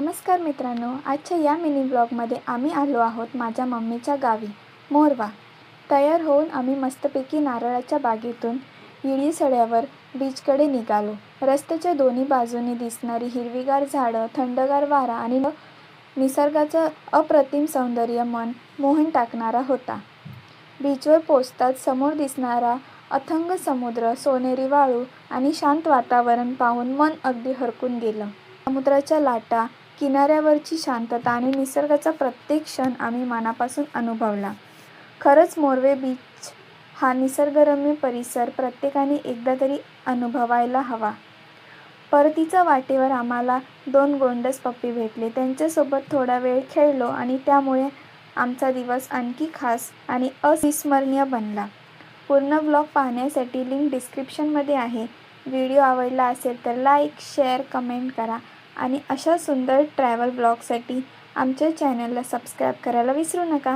नमस्कार मित्रांनो, आजच्या या मिनी ब्लॉगमध्ये आम्ही आलो आहोत माझ्या मम्मीच्या गावी मोरवा. तयार होऊन आम्ही मस्तपैकी नारळाच्या बागेतून इळी सड्यावर बीचकडे निघालो. रस्त्याच्या दोन्ही बाजूनी दिसणारी हिरवीगार झाडं, थंडगार वारा आणि निसर्गाचं अप्रतिम सौंदर्य मन मोहून टाकणारा होता. बीचवर पोचताच समोर दिसणारा अथांग समुद्र, सोनेरी वाळू आणि शांत वातावरण पाहून मन अगदी हरखून गेलं. समुद्राच्या लाटा, किनाऱ्यावरची शांतता आणि निसर्गाचा प्रत्येक क्षण आम्ही मनापासून अनुभवला. खरंच मोरवे बीच हा निसर्गरम्य परिसर प्रत्येकाने एकदा तरी अनुभवायला हवा. परतीच्या वाटेवर आम्हाला 2 गोंडस पप्पी भेटले. त्यांच्यासोबत थोडा वेळ खेळलो आणि त्यामुळे आमचा दिवस आणखी खास आणि अविस्मरणीय बनला. पूर्ण ब्लॉग पाहण्यासाठी लिंक डिस्क्रिप्शनमध्ये आहे. व्हिडिओ आवडला असेल तर लाईक, शेअर, कमेंट करा आणि अशा सुंदर ट्रॅव्हल ब्लॉगसाठी आमच्या चॅनलला सबस्क्राईब करायला विसरू नका.